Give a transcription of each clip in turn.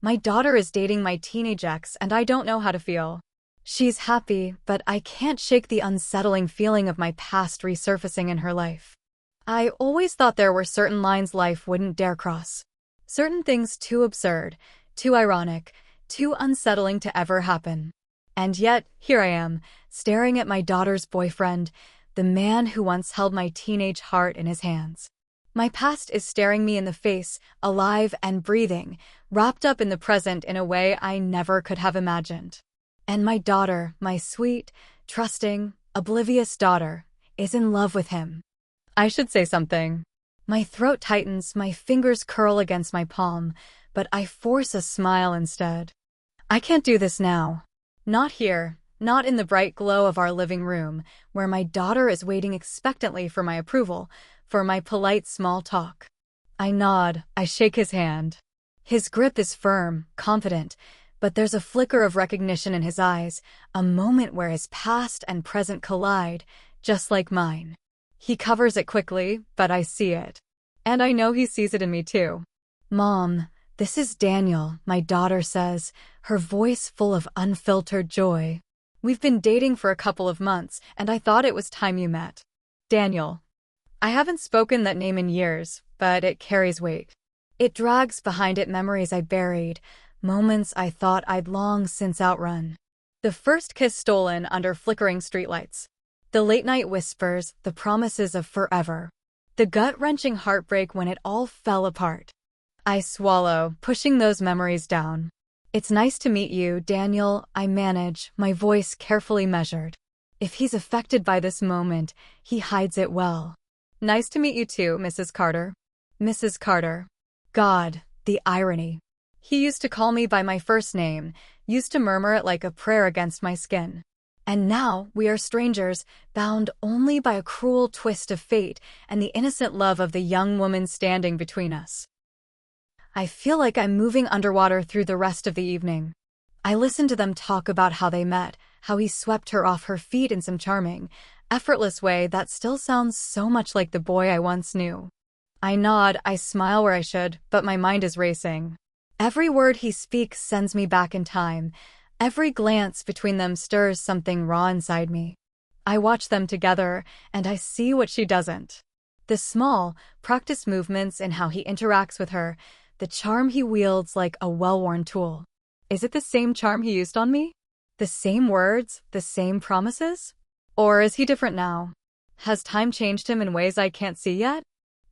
My daughter is dating my teenage ex, and I don't know how to feel. She's happy, but I can't shake the unsettling feeling of my past resurfacing in her life. I always thought there were certain lines life wouldn't dare cross. Certain things too absurd, too ironic, too unsettling to ever happen. And yet, here I am, staring at my daughter's boyfriend, the man who once held my teenage heart in his hands. My past is staring me in the face, alive and breathing, wrapped up in the present in a way I never could have imagined. And my daughter, my sweet, trusting, oblivious daughter, is in love with him. I should say something. My throat tightens, my fingers curl against my palm, but I force a smile instead. I can't do this now. Not here, not in the bright glow of our living room, where my daughter is waiting expectantly for my approval, for my polite small talk. I nod, I shake his hand. His grip is firm, confident, but there's a flicker of recognition in his eyes, a moment where his past and present collide, just like mine. He covers it quickly, but I see it. And I know he sees it in me too. "Mom, this is Daniel," my daughter says, her voice full of unfiltered joy. "We've been dating for a couple of months, and I thought it was time you met." Daniel. I haven't spoken that name in years, but it carries weight. It drags behind it memories I buried, moments I thought I'd long since outrun. The first kiss stolen under flickering streetlights. The late-night whispers, the promises of forever. The gut-wrenching heartbreak when it all fell apart. I swallow, pushing those memories down. "It's nice to meet you, Daniel," I manage, my voice carefully measured. If he's affected by this moment, he hides it well. "Nice to meet you too, Mrs. Carter." Mrs. Carter. God, the irony. He used to call me by my first name, used to murmur it like a prayer against my skin. And now we are strangers, bound only by a cruel twist of fate and the innocent love of the young woman standing between us. I feel like I'm moving underwater through the rest of the evening. I listen to them talk about how they met, how he swept her off her feet in some charming, effortless way that still sounds so much like the boy I once knew. I nod, I smile where I should, but my mind is racing. Every word he speaks sends me back in time. Every glance between them stirs something raw inside me. I watch them together, and I see what she doesn't. The small, practiced movements in how he interacts with her, the charm he wields like a well-worn tool. Is it the same charm he used on me? The same words, the same promises? Or is he different now? Has time changed him in ways I can't see yet?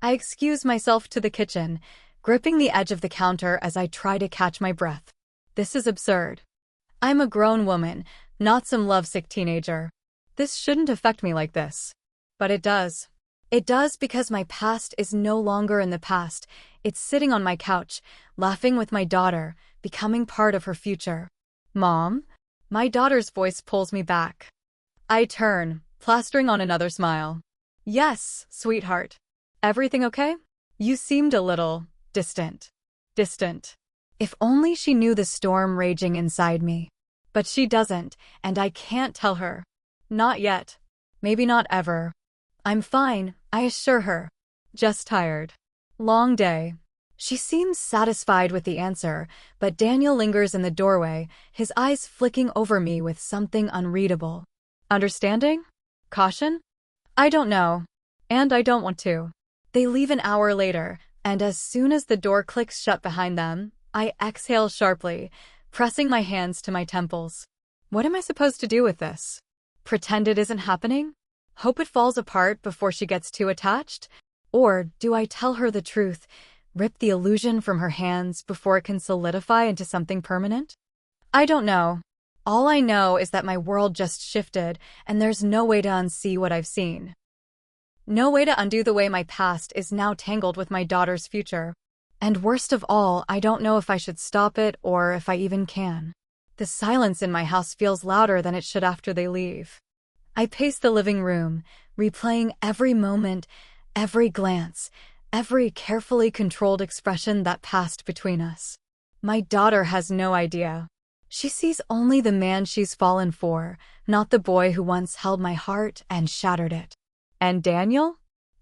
I excuse myself to the kitchen, gripping the edge of the counter as I try to catch my breath. This is absurd. I'm a grown woman, not some lovesick teenager. This shouldn't affect me like this. But it does. It does because my past is no longer in the past. It's sitting on my couch, laughing with my daughter, becoming part of her future. "Mom?" My daughter's voice pulls me back. I turn, plastering on another smile. "Yes, sweetheart. Everything okay? You seemed a little distant." Distant. If only she knew the storm raging inside me. But she doesn't, and I can't tell her. Not yet. Maybe not ever. I'm fine, I assure her. Just tired. Long day. She seems satisfied with the answer, but Daniel lingers in the doorway, his eyes flicking over me with something unreadable. Understanding? Caution? I don't know. And I don't want to. They leave an hour later, and as soon as the door clicks shut behind them, I exhale sharply, pressing my hands to my temples. What am I supposed to do with this? Pretend it isn't happening? Hope it falls apart before she gets too attached? Or do I tell her the truth, rip the illusion from her hands before it can solidify into something permanent? I don't know. All I know is that my world just shifted, and there's no way to unsee what I've seen. No way to undo the way my past is now tangled with my daughter's future. And worst of all, I don't know if I should stop it or if I even can. The silence in my house feels louder than it should after they leave. I pace the living room, replaying every moment, every glance, every carefully controlled expression that passed between us. My daughter has no idea. She sees only the man she's fallen for, not the boy who once held my heart and shattered it. And Daniel?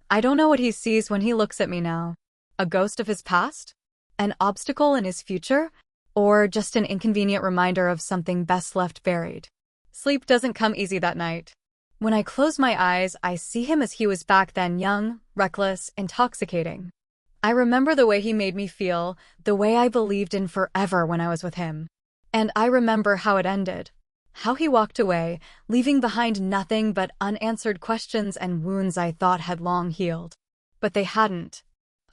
I don't know what he sees when he looks at me now. A ghost of his past? An obstacle in his future? or just an inconvenient reminder of something best left buried. Sleep doesn't come easy that night. When I close my eyes, I see him as he was back then, young, reckless, intoxicating. I remember the way he made me feel, the way I believed in forever when I was with him. And I remember how it ended. How he walked away, leaving behind nothing but unanswered questions and wounds I thought had long healed. But they hadn't.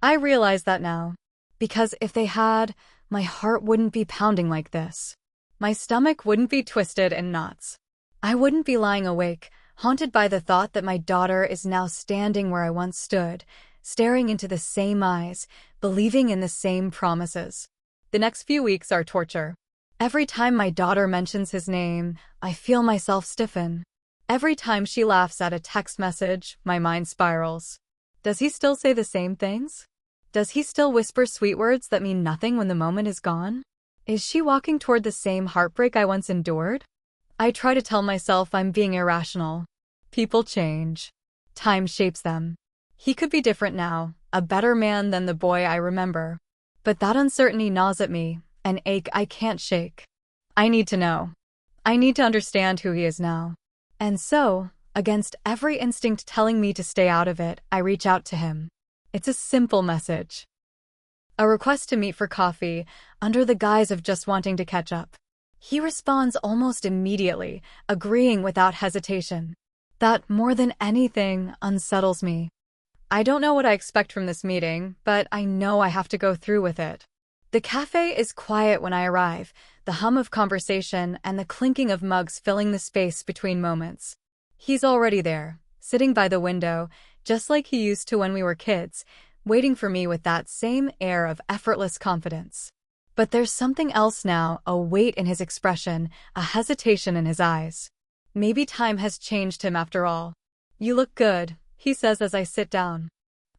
I realize that now. Because if they had, my heart wouldn't be pounding like this. My stomach wouldn't be twisted in knots. I wouldn't be lying awake, haunted by the thought that my daughter is now standing where I once stood, staring into the same eyes, believing in the same promises. The next few weeks are torture. Every time my daughter mentions his name, I feel myself stiffen. Every time she laughs at a text message, my mind spirals. Does he still say the same things? Does he still whisper sweet words that mean nothing when the moment is gone? Is she walking toward the same heartbreak I once endured? I try to tell myself I'm being irrational. People change. Time shapes them. He could be different now, a better man than the boy I remember. But that uncertainty gnaws at me, an ache I can't shake. I need to know. I need to understand who he is now. And so, against every instinct telling me to stay out of it, I reach out to him. It's a simple message. A request to meet for coffee, under the guise of just wanting to catch up. He responds almost immediately, agreeing without hesitation. That, more than anything, unsettles me. I don't know what I expect from this meeting, but I know I have to go through with it. The cafe is quiet when I arrive, the hum of conversation and the clinking of mugs filling the space between moments. He's already there, sitting by the window, just like he used to when we were kids, waiting for me with that same air of effortless confidence. But there's something else now, a weight in his expression, a hesitation in his eyes. Maybe time has changed him after all. You look good, he says as I sit down.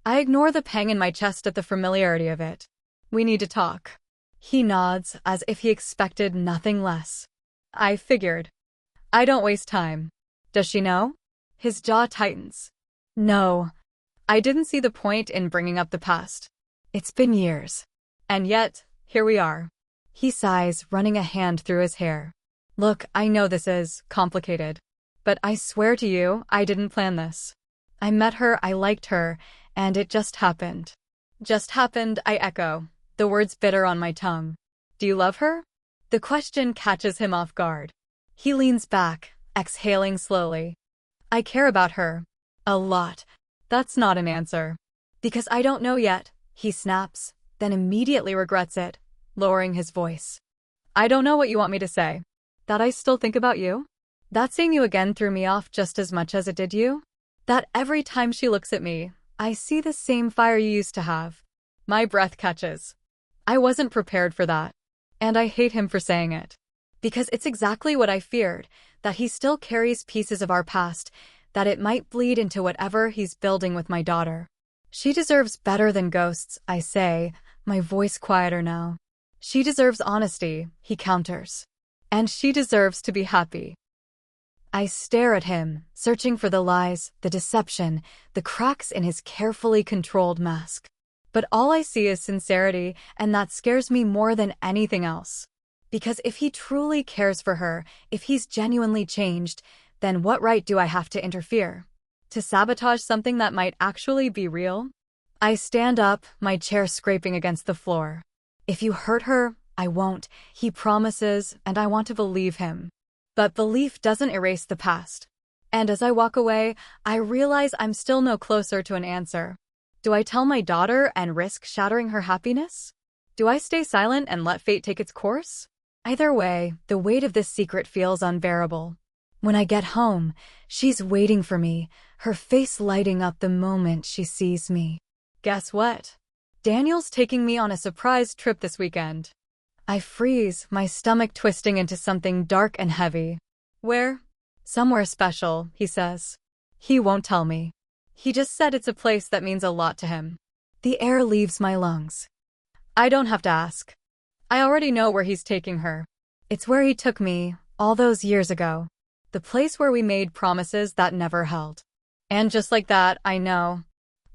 I ignore the pang in my chest at the familiarity of it. We need to talk. He nods, as if he expected nothing less. I figured. I don't waste time. Does she know? His jaw tightens. No. I didn't see the point in bringing up the past. It's been years. And yet, here we are. He sighs, running a hand through his hair. Look, I know this is complicated. But I swear to you, I didn't plan this. I met her, I liked her, and it just happened. Just happened, I echo, the words bitter on my tongue. Do you love her? The question catches him off guard. He leans back, exhaling slowly. I care about her. A lot. That's not an answer. Because I don't know yet, he snaps, then immediately regrets it, lowering his voice. I don't know what you want me to say. That I still think about you? That seeing you again threw me off just as much as it did you? That every time she looks at me, I see the same fire you used to have. My breath catches. I wasn't prepared for that. And I hate him for saying it. Because it's exactly what I feared, that he still carries pieces of our past, that it might bleed into whatever he's building with my daughter. She deserves better than ghosts, I say, my voice quieter now. She deserves honesty, he counters. And she deserves to be happy. I stare at him, searching for the lies, the deception, the cracks in his carefully controlled mask. But all I see is sincerity, and that scares me more than anything else. Because if he truly cares for her, if he's genuinely changed, then what right do I have to interfere? To sabotage something that might actually be real? I stand up, my chair scraping against the floor. If you hurt her, I won't, he promises, and I want to believe him. But belief doesn't erase the past. And as I walk away, I realize I'm still no closer to an answer. Do I tell my daughter and risk shattering her happiness? Do I stay silent and let fate take its course? Either way, the weight of this secret feels unbearable. When I get home, she's waiting for me, her face lighting up the moment she sees me. Guess what? Daniel's taking me on a surprise trip this weekend. I freeze, my stomach twisting into something dark and heavy. Where? Somewhere special, he says. He won't tell me. He just said it's a place that means a lot to him. The air leaves my lungs. I don't have to ask. I already know where he's taking her. It's where he took me, all those years ago. The place where we made promises that never held. And just like that, I know.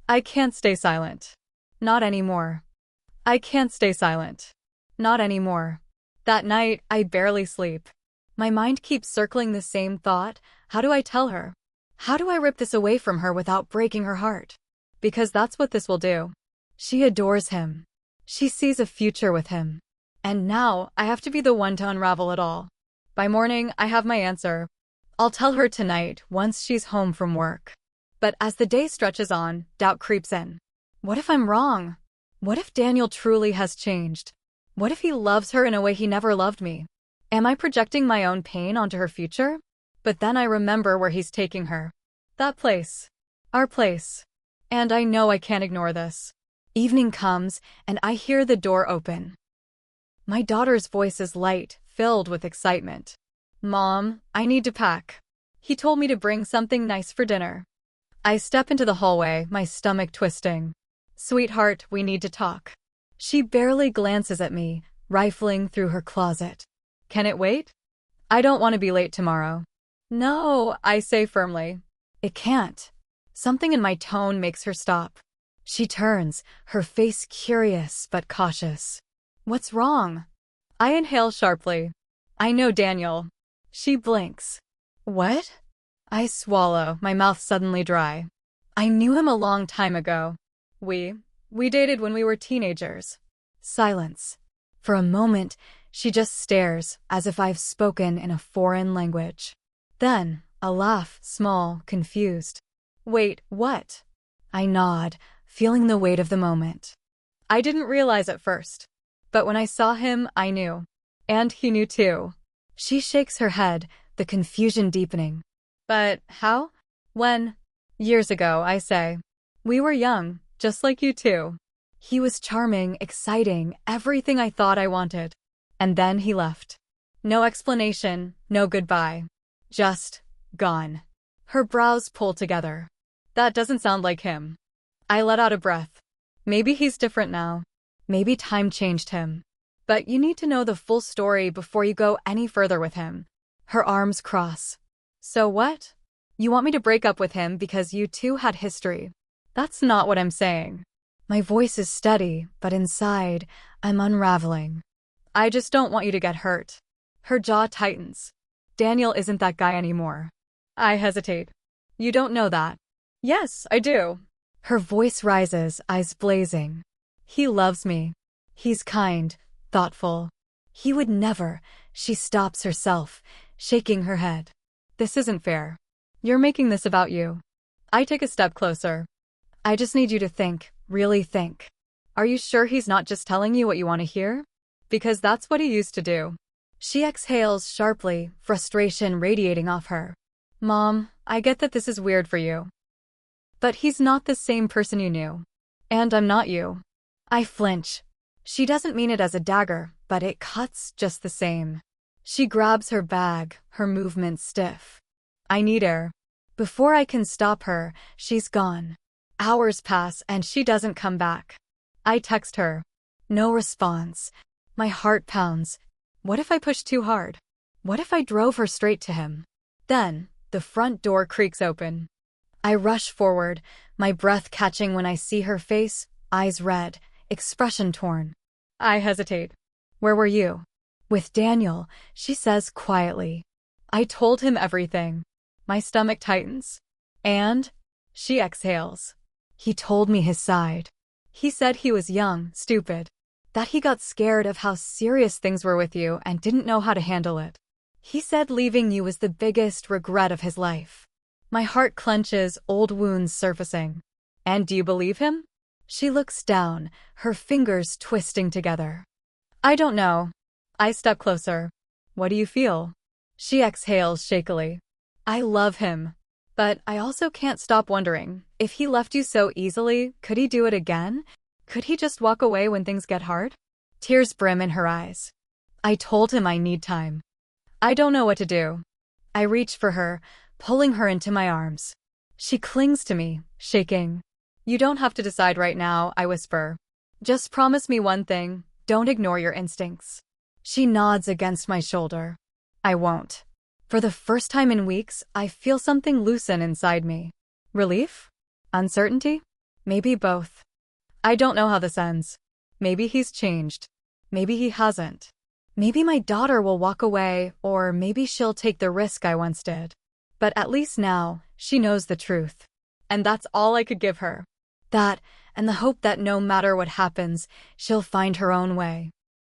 I can't stay silent. Not anymore. I can't stay silent. Not anymore. That night, I barely sleep. My mind keeps circling the same thought. How do I tell her? How do I rip this away from her without breaking her heart? Because that's what this will do. She adores him. She sees a future with him. And now, I have to be the one to unravel it all. By morning, I have my answer. I'll tell her tonight, once she's home from work. But as the day stretches on, doubt creeps in. What if I'm wrong? What if Daniel truly has changed? What if he loves her in a way he never loved me? Am I projecting my own pain onto her future? But then I remember where he's taking her. That place. Our place. And I know I can't ignore this. Evening comes, and I hear the door open. My daughter's voice is light, filled with excitement. Mom, I need to pack. He told me to bring something nice for dinner. I step into the hallway, my stomach twisting. Sweetheart, we need to talk. She barely glances at me, rifling through her closet. Can it wait? I don't want to be late tomorrow. No, I say firmly. It can't. Something in my tone makes her stop. She turns, her face curious but cautious. What's wrong? I inhale sharply. I know Daniel. She blinks. What? I swallow, my mouth suddenly dry. I knew him a long time ago. We dated when we were teenagers. Silence. For a moment, she just stares, as if I've spoken in a foreign language. Then, a laugh, small, confused. Wait, what? I nod, feeling the weight of the moment. I didn't realize at first. But when I saw him, I knew. And he knew too. She shakes her head, the confusion deepening. But how? When? Years ago, I say. We were young, just like you two. He was charming, exciting, everything I thought I wanted. And then he left. No explanation, no goodbye. Just gone. Her brows pull together. That doesn't sound like him. I let out a breath. Maybe he's different now. Maybe time changed him. But you need to know the full story before you go any further with him. Her arms cross. So what? You want me to break up with him because you two had history? That's not what I'm saying. My voice is steady, but inside, I'm unraveling. I just don't want you to get hurt. Her jaw tightens. Daniel isn't that guy anymore. I hesitate. You don't know that. Yes, I do. Her voice rises, eyes blazing. He loves me. He's kind, thoughtful. He would never. She stops herself, shaking her head. This isn't fair. You're making this about you. I take a step closer. I just need you to think, really think. Are you sure he's not just telling you what you want to hear? Because that's what he used to do. She exhales sharply, frustration radiating off her. Mom, I get that this is weird for you. But he's not the same person you knew. And I'm not you. I flinch. She doesn't mean it as a dagger, but it cuts just the same. She grabs her bag, her movements stiff. I need air. Before I can stop her, she's gone. Hours pass and she doesn't come back. I text her. No response. My heart pounds. What if I pushed too hard? What if I drove her straight to him? Then, the front door creaks open. I rush forward, my breath catching when I see her face, eyes red, expression torn. I hesitate. Where were you? With Daniel, she says quietly. I told him everything. My stomach tightens. And? She exhales. He told me his side. He said he was young, stupid. That he got scared of how serious things were with you and didn't know how to handle it. He said leaving you was the biggest regret of his life. My heart clenches, old wounds surfacing. And do you believe him? She looks down, her fingers twisting together. I don't know. I step closer. What do you feel? She exhales shakily. I love him. But I also can't stop wondering, if he left you so easily, could he do it again? Could he just walk away when things get hard? Tears brim in her eyes. I told him I need time. I don't know what to do. I reach for her, pulling her into my arms. She clings to me, shaking. You don't have to decide right now, I whisper. Just promise me one thing, don't ignore your instincts. She nods against my shoulder. I won't. For the first time in weeks, I feel something loosen inside me. Relief? Uncertainty? Maybe both. I don't know how this ends. Maybe he's changed. Maybe he hasn't. Maybe my daughter will walk away, or maybe she'll take the risk I once did. But at least now, she knows the truth. And that's all I could give her. That, and the hope that no matter what happens, she'll find her own way.